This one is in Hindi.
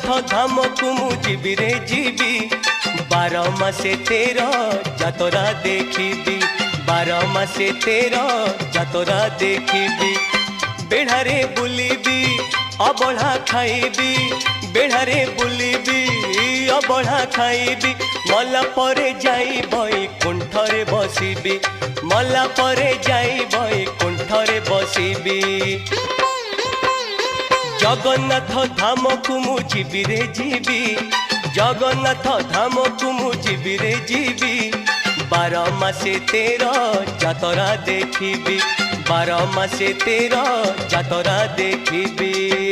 जगन्नाथ धाम को मु जीवी रे जीवी 12 मासे 13 जातरा देखिबी 12 मासे 13 जातरा देखिबी बेढ़ारे बुलिबी अबढ़ा खाइबी बेढ़ारे बुलिबी अबढ़ा खाइबी मला परे जाई बैकुंठरे बसिबी मला परे जाई बैकुंठरे बसिबी जगन्नाथ धाम को मु जीवी रे जीवी जगन्नाथ धाम को मु जीवी रे जीवी 12 मासे 13 जातरा देखिबी 12 मासे 13 जातरा देखिबी।